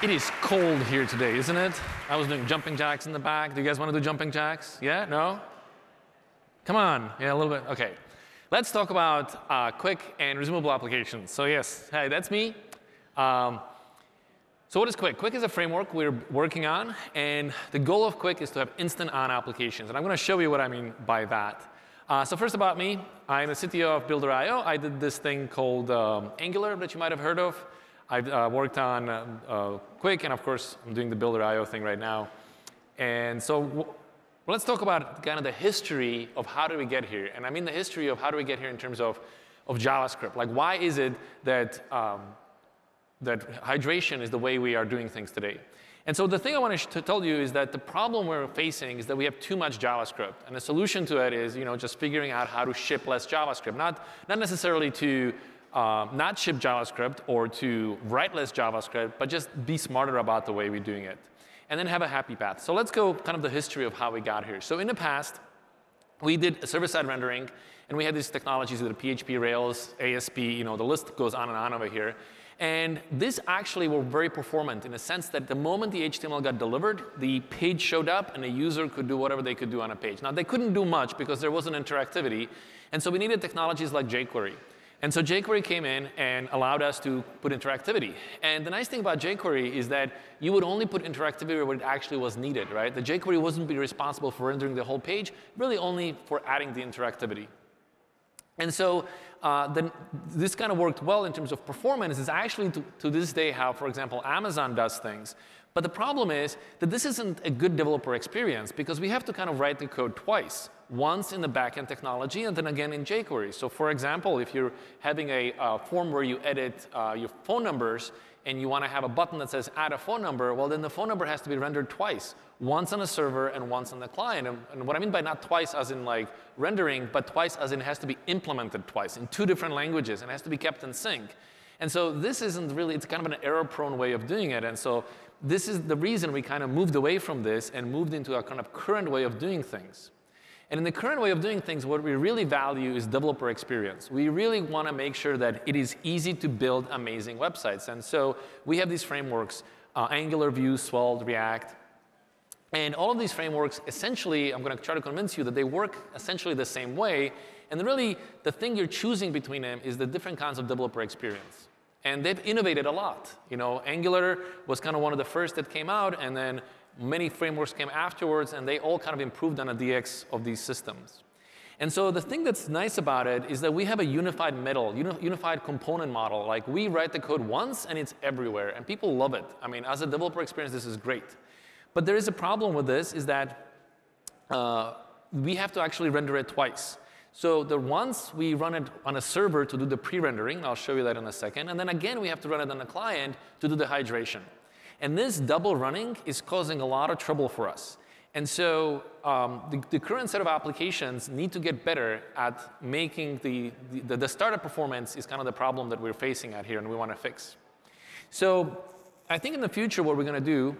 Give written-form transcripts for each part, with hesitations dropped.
It is cold here today, isn't it? I was doing jumping jacks in the back. Do you guys want to do jumping jacks? Yeah? No? Come on. Yeah, a little bit. OK. Let's talk about Qwik and Resumable applications. So yes, hey, that's me. So what is Qwik? Qwik is a framework we're working on. And the goal of Qwik is to have instant-on applications. And I'm going to show you what I mean by that. So first about me, I'm the CTO of Builder.io. I did this thing called Angular that you might have heard of. I've worked on Qwik, and of course, I'm doing the Builder.io thing right now. And so let's talk about kind of the history of how did we get here. And I mean the history of how do we get here in terms of JavaScript. Like, why is it that, that hydration is the way we are doing things today? And so the thing I want to tell you is that the problem we're facing is that we have too much JavaScript. And the solution to it is just figuring out how to ship less JavaScript. Not necessarily to not ship JavaScript or to write less JavaScript, but just be smarter about the way we're doing it. And then have a happy path. So let's go kind of the history of how we got here. So in the past, we did server-side rendering. And we had these technologies with the PHP, Rails, ASP. The list goes on and on over here. And this actually were very performant in the sense that the moment the HTML got delivered, the page showed up, and the user could do whatever they could do on a page. Now, they couldn't do much because there wasn't interactivity. And so we needed technologies like jQuery. And so jQuery came in and allowed us to put interactivity. And the nice thing about jQuery is that you would only put interactivity where it actually was needed, right? The jQuery wasn't be responsible for rendering the whole page, really only for adding the interactivity. And so this kind of worked well in terms of performance. It's actually, to this day, how, for example, Amazon does things. But the problem is that this isn't a good developer experience, because we have to kind of write the code twice. Once in the backend technology, and then again in jQuery. So for example, if you're having a form where you edit your phone numbers, and you want to have a button that says add a phone number, well, then the phone number has to be rendered twice. Once on the server and once on the client. And what I mean by not twice as in like rendering, but twice as in it has to be implemented twice in 2 different languages, and has to be kept in sync. And so this isn't really, it's kind of an error-prone way of doing it. And so this is the reason we kind of moved away from this and moved into a kind of current way of doing things. And in the current way of doing things, what we really value is developer experience. We really want to make sure that it is easy to build amazing websites. And so we have these frameworks, Angular, Vue, Svelte, React. And all of these frameworks, essentially, I'm going to try to convince you that they work essentially the same way. And really, the thing you're choosing between them is the different kinds of developer experience. And they've innovated a lot. Angular was kind of one of the first that came out, and then many frameworks came afterwards, and they all kind of improved on the DX of these systems. And so the thing that's nice about it is that we have a unified unified component model. Like, we write the code once, and it's everywhere. And people love it. I mean, as a developer experience, this is great. But there is a problem with this, is that we have to actually render it twice. So once we run it on a server to do the pre-rendering, I'll show you that in a second. And then again, we have to run it on the client to do the hydration. And this double running is causing a lot of trouble for us. And so the current set of applications need to get better at making the startup performance is kind of the problem that we're facing at here, and we want to fix. So I think in the future, what we're going to do,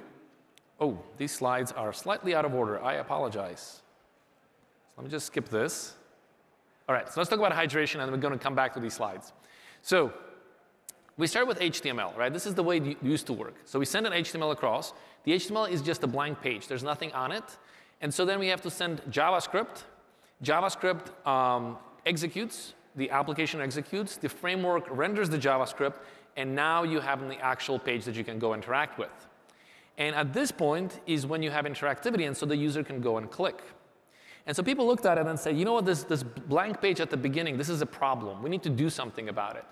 oh, these slides are slightly out of order. I apologize. So let me just skip this. All right, so let's talk about hydration, and we're going to come back to these slides. So we start with HTML, right? This is the way it used to work. So we send an HTML across. The HTML is just a blank page. There's nothing on it. And so then we have to send JavaScript. JavaScript executes. The application executes. The framework renders the JavaScript. And now you have the actual page that you can go interact with. And at this point is when you have interactivity, and so the user can go and click. And so people looked at it and said, you know what, this blank page at the beginning, this is a problem. We need to do something about it.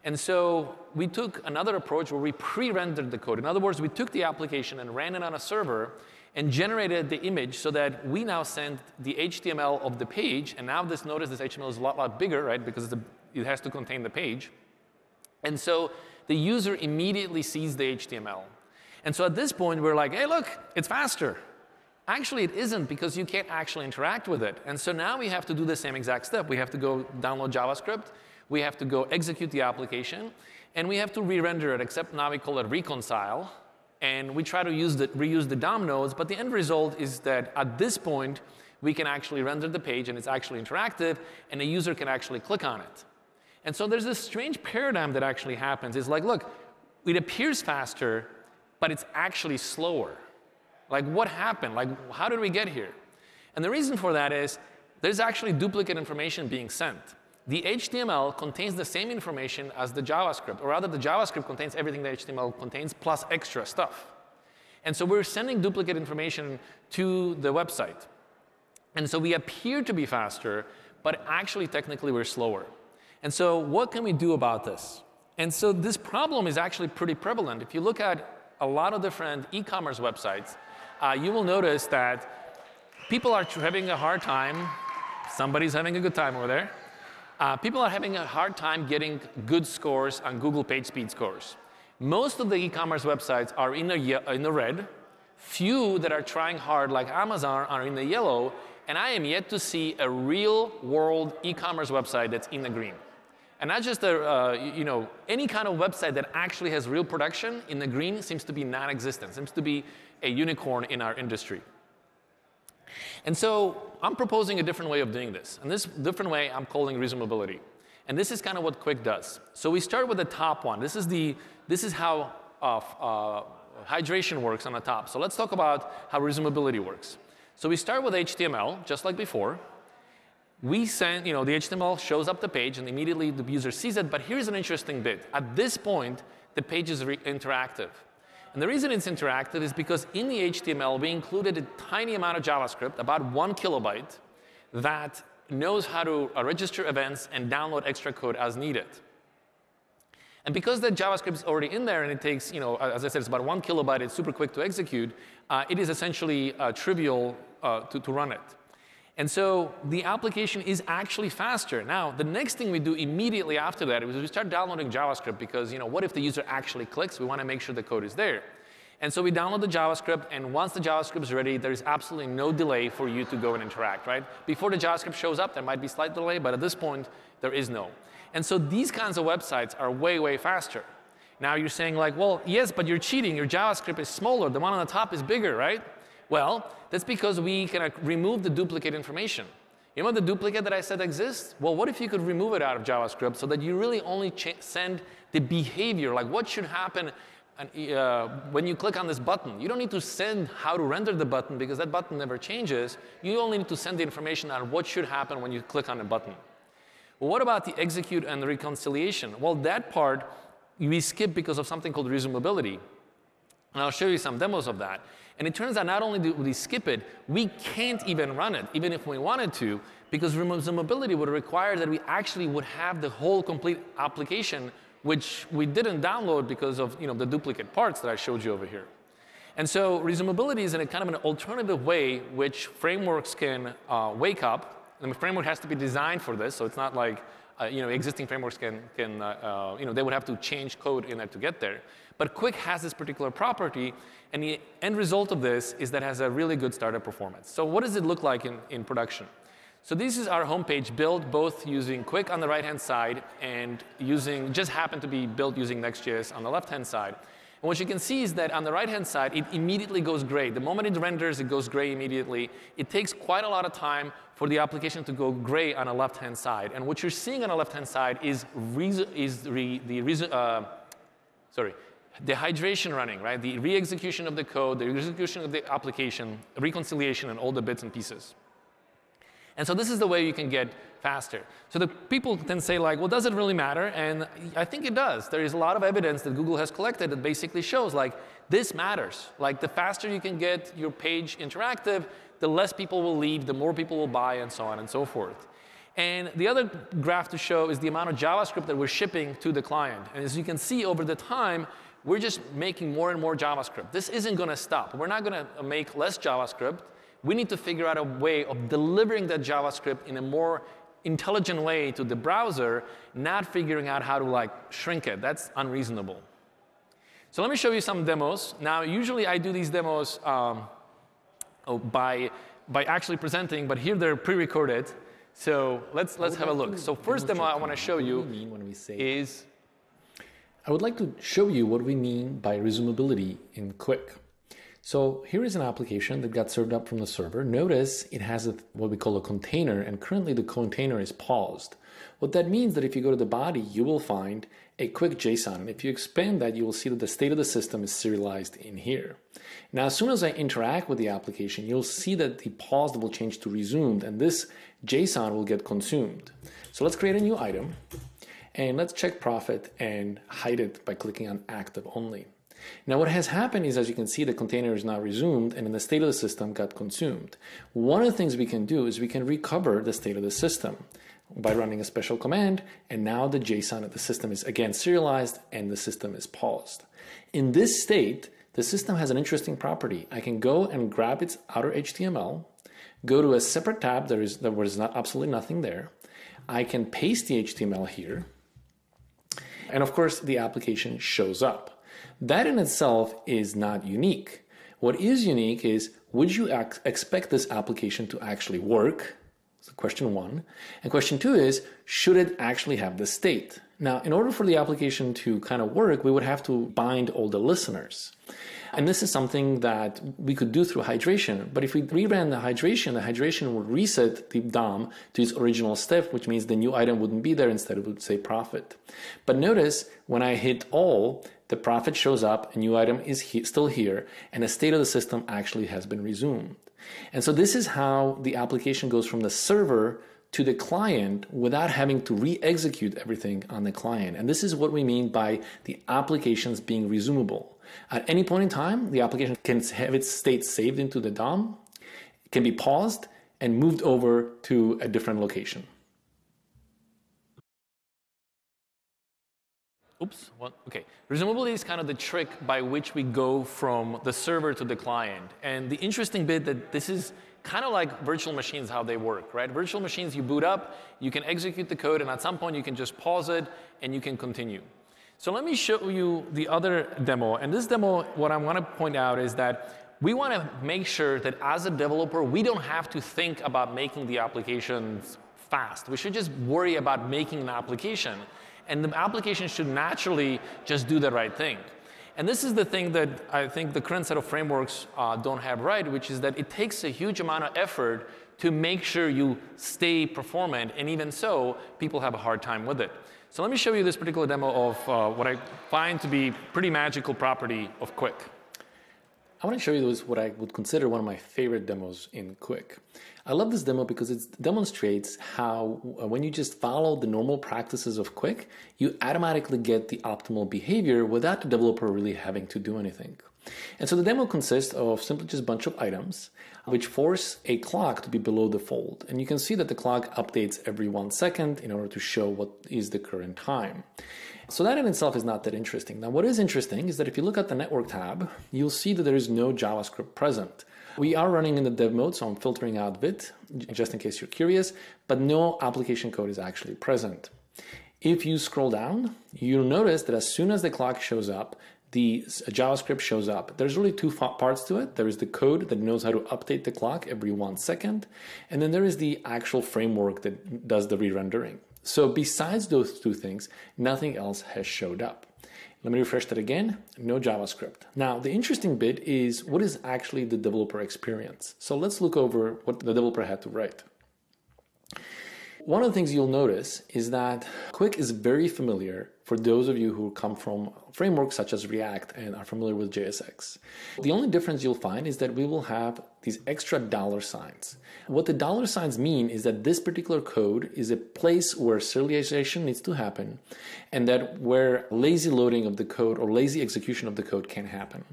And so we took another approach where we pre-rendered the code. In other words, we took the application and ran it on a server and generated the image so that we now send the HTML of the page. And now notice this HTML is a lot bigger, right, because it has to contain the page. And so the user immediately sees the HTML. And so at this point, we're like, hey, look, it's faster. Actually, it isn't, because you can't actually interact with it. And so now we have to do the same exact step. We have to go download JavaScript. We have to go execute the application. And we have to re-render it, except now we call it reconcile. And we try to reuse the DOM nodes. But the end result is that at this point, we can actually render the page, and it's actually interactive, and a user can actually click on it. And so there's this strange paradigm that actually happens. It's like, look, it appears faster, but it's actually slower. Like, what happened? Like, how did we get here? And the reason for that is there's actually duplicate information being sent. The HTML contains the same information as the JavaScript, or rather the JavaScript contains everything the HTML contains plus extra stuff. And so we're sending duplicate information to the website. And so we appear to be faster, but actually technically we're slower. And so what can we do about this? And so this problem is actually pretty prevalent. If you look at a lot of different e-commerce websites, you will notice that people are having a hard time. Somebody's having a good time over there. People are having a hard time getting good scores on Google page speed scores. Most of the e-commerce websites are in the red. Few that are trying hard, like Amazon, are in the yellow. And I am yet to see a real-world e-commerce website that's in the green. And not just any kind of website that actually has real production in the green seems to be non-existent, seems to be a unicorn in our industry. And so I'm proposing a different way of doing this. And this different way I'm calling resumability. And this is kind of what Qwik does. So we start with the top one. This is how hydration works on the top. So let's talk about how resumability works. So we start with HTML, just like before. We send, the HTML shows up the page, and immediately the user sees it. But here's an interesting bit. At this point, the page is interactive. And the reason it's interactive is because in the HTML, we included a tiny amount of JavaScript, about 1 kilobyte, that knows how to register events and download extra code as needed. And because that JavaScript is already in there, and it takes, as I said, it's about 1 kilobyte, it's super quick to execute, it is essentially trivial to run it. And so the application is actually faster. Now, the next thing we do immediately after that is we start downloading JavaScript because, what if the user actually clicks? We want to make sure the code is there. And so we download the JavaScript, and once the JavaScript is ready, there is absolutely no delay for you to go and interact, right? Before the JavaScript shows up, there might be slight delay, but at this point, there is no. And so these kinds of websites are way, way faster. Now you're saying like, well, yes, but you're cheating. Your JavaScript is smaller. The one on the top is bigger, right? Well, that's because we can remove the duplicate information. You know the duplicate that I said exists? Well, what if you could remove it out of JavaScript so that you really only send the behavior, like what should happen when you click on this button? You don't need to send how to render the button because that button never changes. You only need to send the information on what should happen when you click on a button. Well, what about the execute and the reconciliation? Well, that part we skip because of something called resumability. And I'll show you some demos of that. And it turns out not only do we skip it, we can't even run it, even if we wanted to, because resumability would require that we actually would have the whole complete application, which we didn't download because of the duplicate parts that I showed you over here. And so resumability is in a kind of an alternative way which frameworks can wake up. And the framework has to be designed for this, so it's not like existing frameworks they would have to change code in there to get there. But Qwik has this particular property, and the end result of this is that it has a really good startup performance. So what does it look like in production? So this is our homepage built both using Qwik on the right-hand side and just happened to be built using Next.js on the left-hand side. And what you can see is that on the right-hand side, it immediately goes gray. The moment it renders, it goes gray immediately. It takes quite a lot of time for the application to go gray on the left-hand side. And what you're seeing on the left-hand side is the hydration running, right? The re-execution of the code, the execution of the application, reconciliation, and all the bits and pieces. And so this is the way you can get faster. So the people then say like, well, does it really matter? And I think it does. There is a lot of evidence that Google has collected that basically shows like this matters. Like the faster you can get your page interactive, the less people will leave, the more people will buy, and so on and so forth. And the other graph to show is the amount of JavaScript that we're shipping to the client. And as you can see over the time, we're just making more and more JavaScript. This isn't going to stop. We're not going to make less JavaScript. We need to figure out a way of delivering that JavaScript in a more intelligent way to the browser, not figuring out how to shrink it. That's unreasonable. So let me show you some demos. Now, usually I do these demos by actually presenting, but here they're pre-recorded. So let's have a look. So first demo I want to show you is I would like to show you what we mean by resumability in Qwik. So here is an application that got served up from the server. Notice it has what we call a container, and currently the container is paused. What that means that if you go to the body, you will find a Qwik JSON. And if you expand that, you will see that the state of the system is serialized in here. Now, as soon as I interact with the application, you'll see that the paused will change to resumed, and this JSON will get consumed. So let's create a new item, and let's check profit and hide it by clicking on active only. Now what has happened is, as you can see, the container is now resumed and then the state of the system got consumed. One of the things we can do is we can recover the state of the system by running a special command, and now the JSON of the system is again serialized and the system is paused. In this state, the system has an interesting property. I can go and grab its outer HTML, go to a separate tab, there was absolutely nothing there. I can paste the HTML here, and of course the application shows up. That in itself is not unique. What is unique is, would you expect this application to actually work? So question one. And question two is, should it actually have the state? Now, in order for the application to kind of work, we would have to bind all the listeners. And this is something that we could do through hydration. But if we reran the hydration would reset the DOM to its original step, which means the new item wouldn't be there. Instead, it would say profit. But notice when I hit all, the profit shows up, a new item is still here, and the state of the system actually has been resumed. And so this is how the application goes from the server to the client without having to re-execute everything on the client. And this is what we mean by the applications being resumable. At any point in time, the application can have its state saved into the DOM, can be paused, and moved over to a different location. Oops, what? Okay. Resumability is kind of the trick by which we go from the server to the client. And the interesting bit that this is kind of like virtual machines, how they work, right? Virtual machines, you boot up, you can execute the code, and at some point you can just pause it and you can continue. So let me show you the other demo. And this demo, what I want to point out is that we want to make sure that as a developer, we don't have to think about making the applications fast. We should just worry about making an application. And the application should naturally just do the right thing. And this is the thing that I think the current set of frameworks don't have right, which is that it takes a huge amount of effort to make sure you stay performant. And even so, people have a hard time with it. So let me show you this particular demo of what I find to be pretty magical property of Qwik. I want to show you what I would consider one of my favorite demos in Qwik. I love this demo because it demonstrates how when you just follow the normal practices of Qwik, you automatically get the optimal behavior without the developer really having to do anything. And so the demo consists of simply just a bunch of items which force a clock to be below the fold. And you can see that the clock updates every 1 second in order to show what is the current time. So that in itself is not that interesting. Now, what is interesting is that if you look at the network tab, you'll see that there is no JavaScript present. We are running in the dev mode, so I'm filtering out Vite, just in case you're curious, but no application code is actually present. If you scroll down, you'll notice that as soon as the clock shows up, the JavaScript shows up. There's really two parts to it. There is the code that knows how to update the clock every 1 second, and then there is the actual framework that does the re-rendering. So besides those two things, nothing else has showed up. Let me refresh that again. No JavaScript. Now, the interesting bit is what is actually the developer experience. So let's look over what the developer had to write. One of the things you'll notice is that Qwik is very familiar for those of you who come from frameworks such as React and are familiar with JSX. The only difference you'll find is that we will have these extra $signs. What the $signs mean is that this particular code is a place where serialization needs to happen, and that where lazy loading of the code or lazy execution of the code can happen.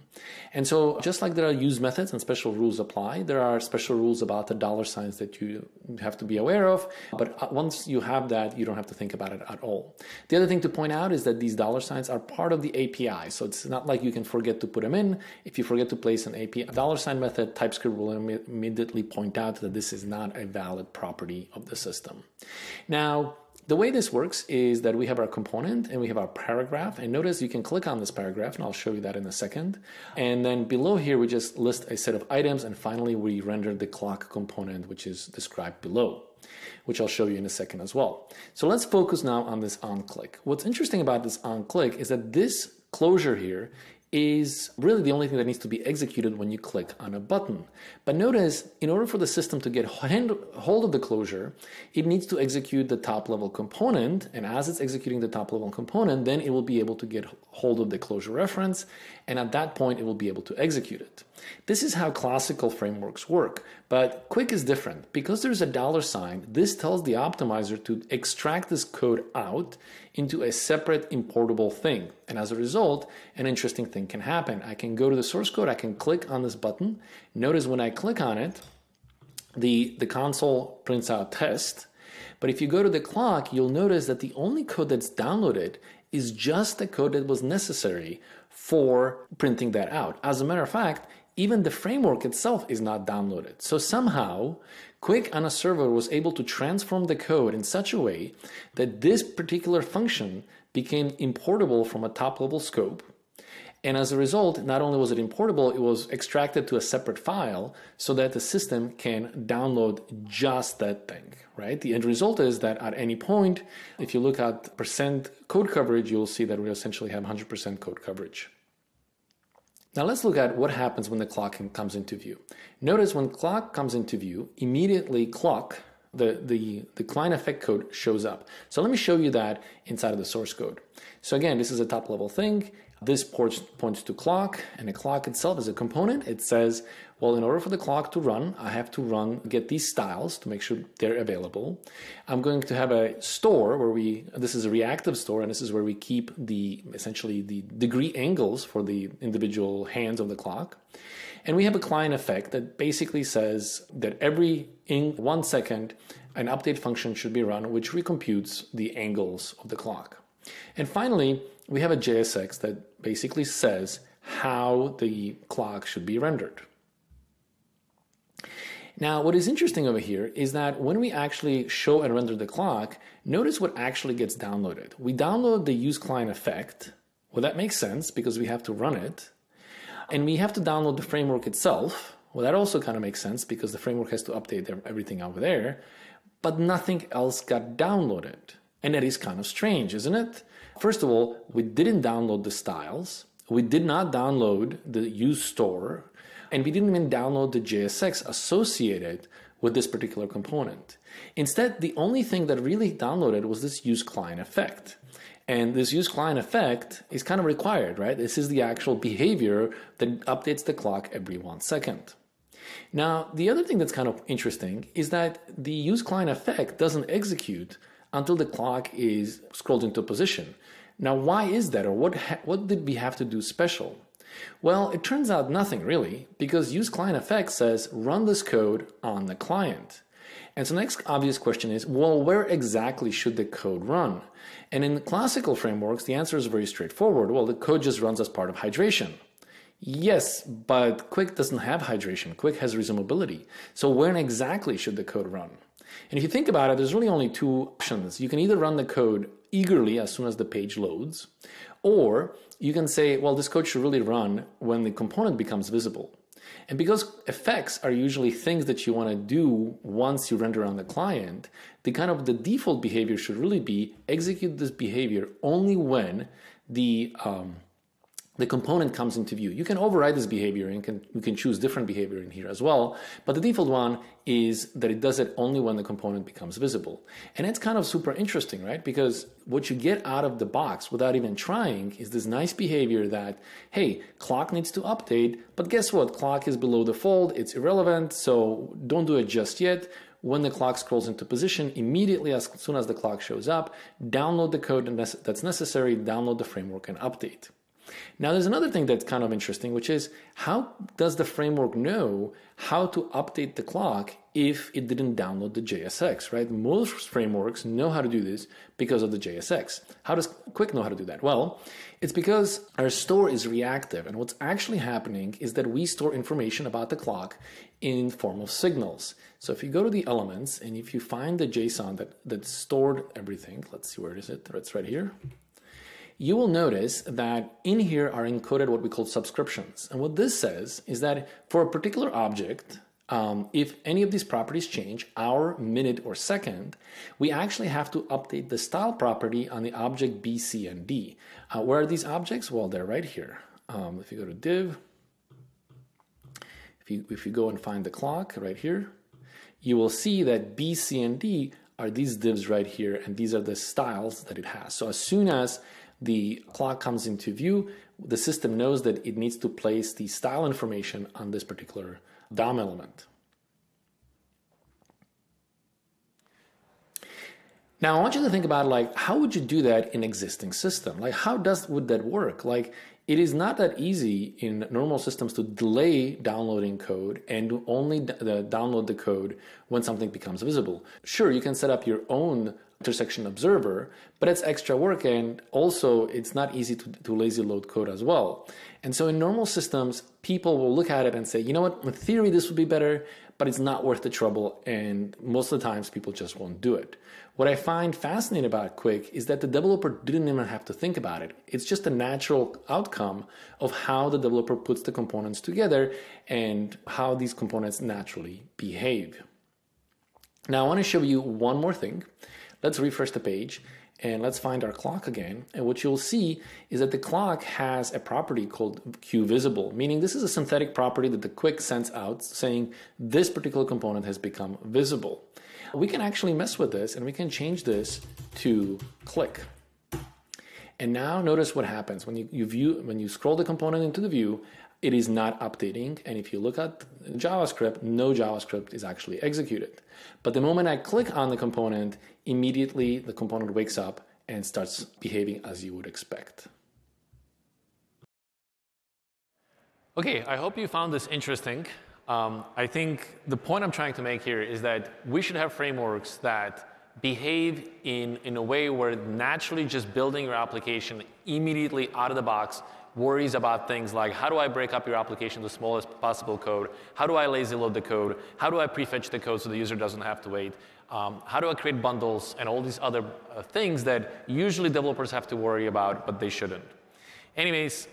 And so just like there are use methods and special rules apply, there are special rules about the $signs that you have to be aware of, but once you have that, you don't have to think about it at all. The other thing to point out is that these $signs are part of the API, so it's not like you can forget to put them in. If you forget to place an API $sign method, TypeScript will immediately point out that this is not a valid property of the system. Now, the way this works is that we have our component and we have our paragraph, and notice you can click on this paragraph, and I'll show you that in a second. And then below here, we just list a set of items, and finally we render the clock component, which is described below, which I'll show you in a second as well. So let's focus now on this onClick. What's interesting about this onClick is that this closure here is really the only thing that needs to be executed when you click on a button. But notice, in order for the system to get hold of the closure, it needs to execute the top level component. And as it's executing the top level component, then it will be able to get hold of the closure reference. And at that point, it will be able to execute it. This is how classical frameworks work. But Qwik is different. Because there's a $sign, this tells the optimizer to extract this code out into a separate importable thing. And as a result, an interesting thing can happen. I can go to the source code, I can click on this button. Notice when I click on it, the console prints out test. But if you go to the clock, you'll notice that the only code that's downloaded is just the code that was necessary for printing that out. As a matter of fact, even the framework itself is not downloaded. So somehow, Qwik on a server was able to transform the code in such a way that this particular function became importable from a top-level scope. And as a result, not only was it importable, it was extracted to a separate file so that the system can download just that thing, right? The end result is that at any point, if you look at percent code coverage, you'll see that we essentially have 100% code coverage. Now let's look at what happens when the clock comes into view. Notice when clock comes into view, immediately clock, the client effect code shows up. So let me show you that inside of the source code. So again, this is a top level thing. This points to clock, and the clock itself is a component. It says, well, in order for the clock to run, I have to get these styles to make sure they're available. I'm going to have a store where this is a reactive store, and this is where we keep essentially the degree angles for the individual hands of the clock. And we have a client effect that basically says that in 1 second, an update function should be run, which recomputes the angles of the clock. And finally, we have a JSX that basically says how the clock should be rendered. Now, what is interesting over here is that when we actually show and render the clock, notice what actually gets downloaded. We download the use client effect. Well, that makes sense because we have to run it. And we have to download the framework itself. Well, that also kind of makes sense because the framework has to update everything over there. But nothing else got downloaded. And that is kind of strange, isn't it? First of all, we didn't download the styles. We did not download the use store. And we didn't even download the JSX associated with this particular component. Instead, the only thing that really downloaded was this use client effect. And this use client effect is kind of required, right? This is the actual behavior that updates the clock every 1 second. Now, the other thing that's kind of interesting is that the use client effect doesn't execute until the clock is scrolled into position. Now, why is that, or what did we have to do special? Well, it turns out nothing really, because use client effect says run this code on the client. And so the next obvious question is, well, where exactly should the code run? And in the classical frameworks, the answer is very straightforward. Well, the code just runs as part of hydration. Yes, but Qwik doesn't have hydration. Qwik has resumability. So when exactly should the code run? And if you think about it, there's really only two options. You can either run the code eagerly as soon as the page loads, or you can say, well, this code should really run when the component becomes visible. And because effects are usually things that you want to do once you render on the client, the default behavior should really be execute this behavior only when the component comes into view. You can override this behavior and you can choose different behavior in here as well, but the default one is that it does it only when the component becomes visible. And it's kind of super interesting, right? Because what you get out of the box without even trying is this nice behavior that, hey, clock needs to update, but guess what? Clock is below the fold, it's irrelevant, so don't do it just yet. When the clock scrolls into position, immediately as soon as the clock shows up, download the code that's necessary, download the framework and update. Now, there's another thing that's kind of interesting, which is how does the framework know how to update the clock if it didn't download the JSX, right? Most frameworks know how to do this because of the JSX. How does Qwik know how to do that? Well, it's because our store is reactive, and what's actually happening is that we store information about the clock in form of signals. So if you go to the elements, and if you find the JSON that stored everything, let's see, where is it? It's right here. You will notice that in here are encoded what we call subscriptions. And what this says is that for a particular object, if any of these properties change, hour, minute, or second, we actually have to update the style property on the object B, C, and D. Where are these objects? Well, they're right here. If you go to div, if you go and find the clock right here, you will see that B, C, and D are these divs right here, and these are the styles that it has. So as soon as the clock comes into view, the system knows that it needs to place the style information on this particular DOM element. Now, I want you to think about, like, how would you do that in existing system? Like, how would that work? Like, it is not that easy in normal systems to delay downloading code and only download the code when something becomes visible. Sure, you can set up your own intersection observer, but it's extra work, and also it's not easy to lazy load code as well. And so in normal systems, people will look at it and say, you know what, in theory this would be better, but it's not worth the trouble, and most of the times people just won't do it. What I find fascinating about Qwik is that the developer didn't even have to think about it. It's just a natural outcome of how the developer puts the components together and how these components naturally behave. Now I want to show you one more thing. Let's refresh the page and let's find our clock again. And what you'll see is that the clock has a property called QVisible, meaning this is a synthetic property that the Qwik sends out saying this particular component has become visible. We can actually mess with this and we can change this to click. And now notice what happens when you scroll the component into the view, it is not updating. And if you look at JavaScript, no JavaScript is actually executed. But the moment I click on the component, immediately the component wakes up and starts behaving as you would expect. OK, I hope you found this interesting. I think the point I'm trying to make here is that we should have frameworks that behave in a way where naturally just building your application immediately out of the box worries about things like, how do I break up your application to the smallest possible code? How do I lazy load the code? How do I prefetch the code so the user doesn't have to wait? How do I create bundles and all these other things that usually developers have to worry about, but they shouldn't? Anyways,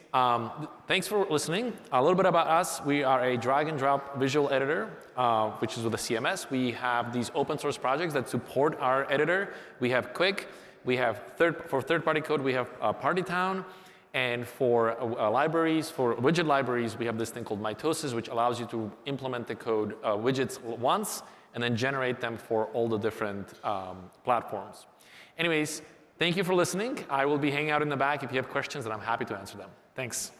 thanks for listening. A little bit about us. We are a drag and drop visual editor, which is with a CMS. We have these open source projects that support our editor. We have Qwik. We have for third-party code, we have Partytown. And for libraries, for widget libraries, we have this thing called mitosis, which allows you to implement the code widgets once and then generate them for all the different platforms. Anyways, thank you for listening. I will be hanging out in the back if you have questions, and I'm happy to answer them. Thanks.